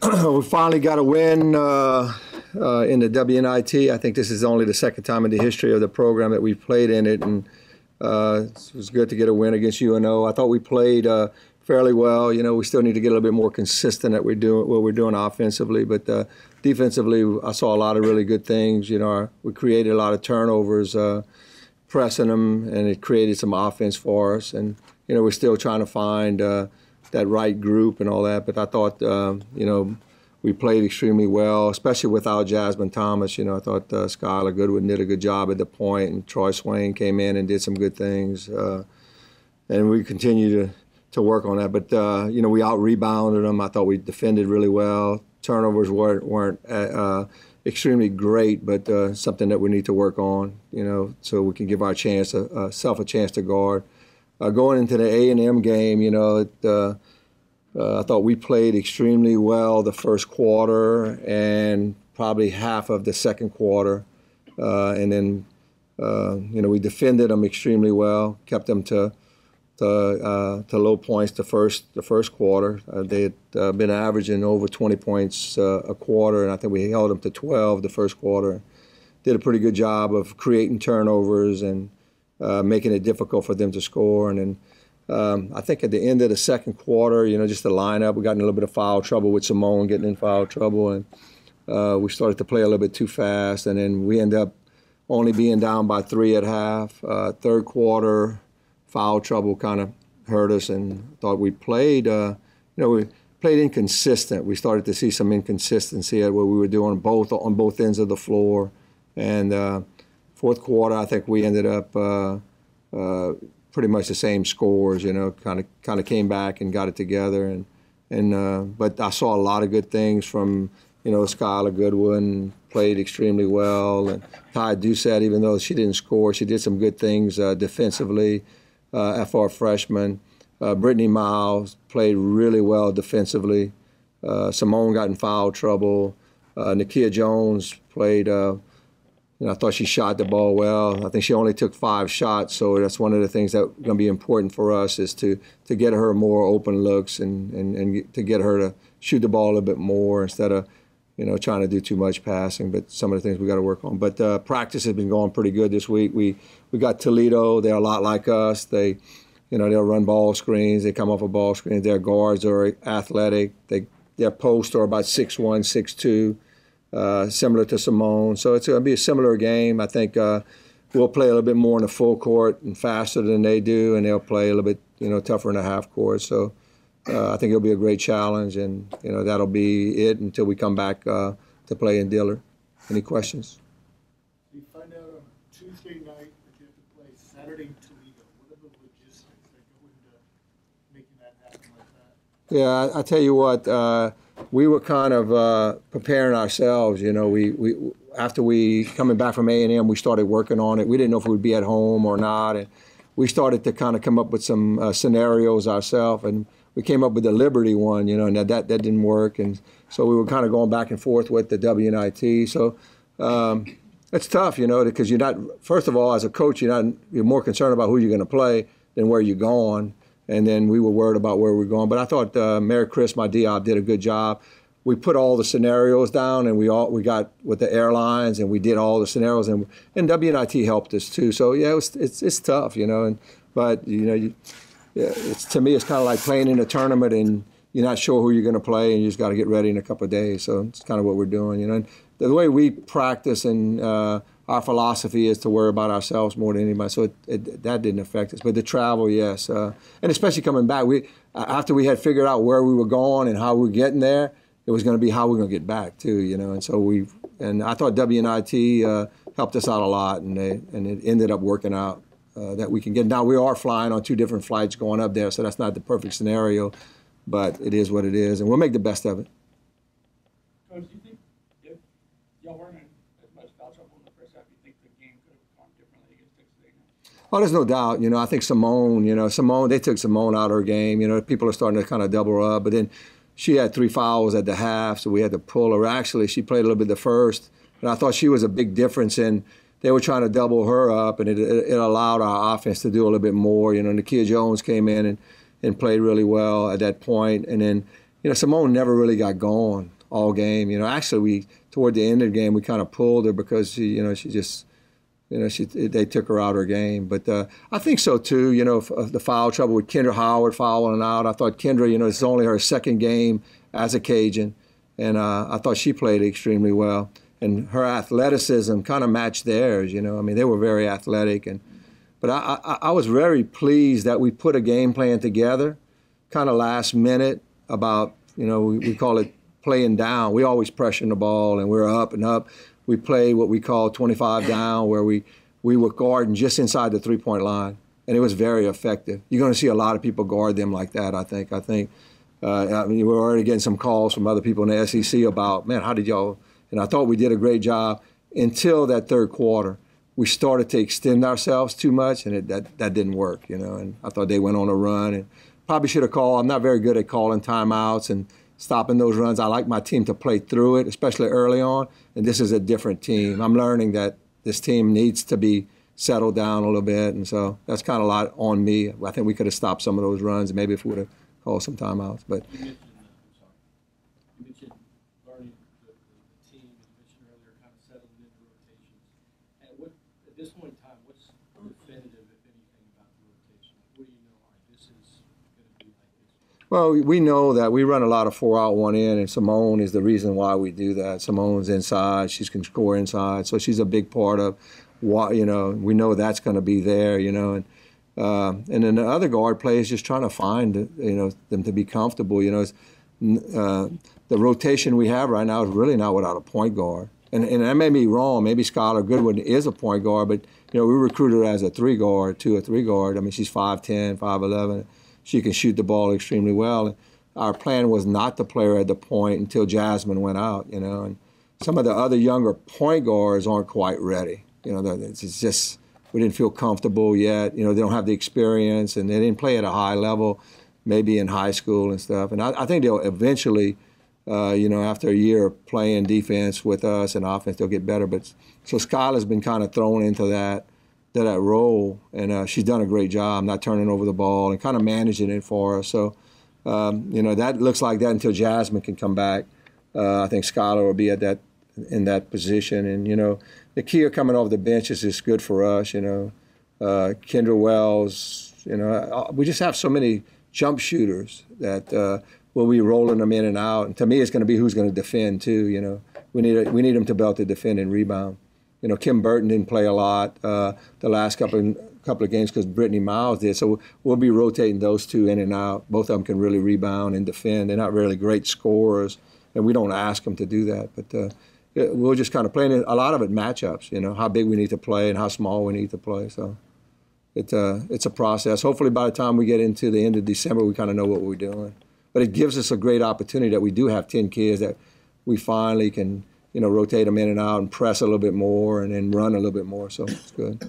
We finally got a win in the WNIT. I think this is only the second time in the history of the program that we've played in it, and it was good to get a win against UNO. I thought we played fairly well. You know, we still need to get a little bit more consistent at what we're doing offensively, but defensively, I saw a lot of really good things. You know, we created a lot of turnovers, pressing them, and it created some offense for us. And you know, we're still trying to find that right group and all that. But I thought, you know, we played extremely well, especially without Jasmine Thomas. You know, I thought Skylar Goodwin did a good job at the point, and Troy Swain came in and did some good things. And we continue to work on that. But, you know, we out-rebounded them. I thought we defended really well. Turnovers weren't extremely great, but something that we need to work on, you know, so we can give our self a chance to guard. Going into the A&M game, you know, I thought we played extremely well the first quarter and probably half of the second quarter. And then, you know, we defended them extremely well, kept them to low points the first quarter. They had been averaging over 20 points a quarter, and I think we held them to 12 the first quarter. Did a pretty good job of creating turnovers and making it difficult for them to score. And then I think at the end of the second quarter, you know, just the lineup, we got in a little bit of foul trouble with Simone getting in foul trouble, and we started to play a little bit too fast, and then we ended up only being down by 3 at half. Third quarter, foul trouble kind of hurt us, and thought we played, you know, we played inconsistent. We started to see some inconsistency at what we were doing on both ends of the floor. And fourth quarter, I think we ended up pretty much the same scores. You know, kind of came back and got it together. But I saw a lot of good things from, you know, Skylar Goodwin played extremely well, and Ty Doucette, even though she didn't score, she did some good things defensively. FR freshman. Brittany Miles played really well defensively. Simone got in foul trouble. Nakia Jones played, you know, I thought she shot the ball well. I think she only took 5 shots, so that's one of the things that's going to be important for us is to get her more open looks and to get her to shoot the ball a little bit more instead of, you know, trying to do too much passing. But some of the things we got to work on. But practice has been going pretty good this week. We got Toledo. They're a lot like us. They, you know, they'll run ball screens. They come off a ball screen. Their guards are athletic. Their posts are about 6'1", 6'2", similar to Simone. So it's going to be a similar game. I think we'll play a little bit more in the full court and faster than they do, and they'll play a little bit, you know, tougher in the half court. So I think it'll be a great challenge, and, you know, that'll be it until we come back to play in Dillard. Any questions? You find out on Tuesday night that you have to play Saturday in Toledo. What are the logistics that go into making that happen like that? Yeah, I tell you what, we were kind of preparing ourselves. You know, we after we coming back from A&M, we started working on it. We didn't know if we'd be at home or not, and we started to kind of come up with some scenarios ourselves, and we came up with the Liberty one, you know, and that didn't work, and so we were kind of going back and forth with the WNIT. So it's tough, you know, because you're not. First of all, as a coach, you're more concerned about who you're going to play than where you're going. And then we were worried about where we were going. But I thought Mary Chris, my DOP, did a good job. We put all the scenarios down, and we got with the airlines, and we did all the scenarios, and WNIT helped us too. So yeah, it's tough, you know. But you know, to me, it's kind of like playing in a tournament, and you're not sure who you're going to play, and you just got to get ready in a couple of days. So it's kind of what we're doing, you know. And the way we practice and our philosophy is to worry about ourselves more than anybody. So that didn't affect us. But the travel, yes. And especially coming back, after we had figured out where we were going and how we were getting there, it was going to be how we're going to get back too, you know. And so I thought WNIT helped us out a lot, and it ended up working out that we can get. Now we are flying on 2 different flights going up there, so that's not the perfect scenario, but it is what it is, and we'll make the best of it. Coach, do you think if y'all weren't in as much foul trouble in the first half, you think the game could have gone differently against Texas A&M? Oh, there's no doubt. You know, I think Simone, they took Simone out of her game. You know, people are starting to kind of double her up, but then she had 3 fouls at the half, so we had to pull her. Actually, she played a little bit the first, and I thought she was a big difference in. They were trying to double her up, and it allowed our offense to do a little bit more. You know, Nakia Jones came in and played really well at that point. And then, you know, Simone never really got going all game. Actually, toward the end of the game, we kind of pulled her because she just, they took her out of her game. But I think so too. The foul trouble with Kendra Howard fouling out. I thought Kendra, it's only her second game as a Cajun, and I thought she played extremely well. And her athleticism kind of matched theirs. I mean, they were very athletic. But I was very pleased that we put a game plan together, kind of last minute about, we call it playing down. We always pressure the ball, and we're up and up. We played what we call 25 down, where we were guarding just inside the three-point line, and it was very effective. You're going to see a lot of people guard them like that, I think. I mean, we're already getting some calls from other people in the SEC about, man, how did y'all? And I thought we did a great job until that third quarter. We started to extend ourselves too much, and that didn't work, And I thought they went on a run, and probably should have called. I'm not very good at calling timeouts and stopping those runs. I like my team to play through it, especially early on, and this is a different team. I'm learning that this team needs to be settled down a little bit, and so that's kind of a lot on me. I think we could have stopped some of those runs, maybe if we would have called some timeouts. But you mentioned learning the team, and you mentioned earlier kind of settling into rotations. At this point in time, what's definitive, if anything, about the rotation? What do you know? All right, this is going to be like this. Well, we know that we run a lot of 4 out, 1 in, and Simone is the reason why we do that. Simone's inside; she can score inside, so she's a big part of why. We know that's going to be there. And then the other guard play is just trying to find them to be comfortable. The rotation we have right now is really not without a point guard. And that may be wrong. Maybe Skylar Goodwin is a point guard, but we recruited her as a 3 guard, 2 or 3 guard. I mean, she's 5'10", 5'11". She can shoot the ball extremely well. And our plan was not to play her at the point until Jasmine went out. And some of the other younger point guards aren't quite ready. It's just we didn't feel comfortable yet. They don't have the experience, and they didn't play at a high level, maybe in high school and stuff. And I think they'll eventually. After a year of playing defense with us and offense, they'll get better. But so Skylar's been kind of thrown into that role, and she's done a great job not turning over the ball and kind of managing it for us. So, that looks like that until Jasmine can come back. I think Skylar will be in that position. And, the key coming off the bench is just good for us, Kendra Wells, we just have so many jump shooters that we'll be rolling them in and out. And to me, it's going to be who's going to defend too. We need them to be able to defend and rebound. Kim Burton didn't play a lot the last couple of games because Brittany Miles did. So we'll be rotating those two in and out. Both of them can really rebound and defend. They're not really great scorers, and we don't ask them to do that. But we'll just kind of play a lot of it matchups. How big we need to play and how small we need to play. So it's a process. Hopefully, by the time we get into the end of December, we kind of know what we're doing. But it gives us a great opportunity that we do have 10 kids that we finally can, rotate them in and out and press a little bit more and then run a little bit more. So it's good.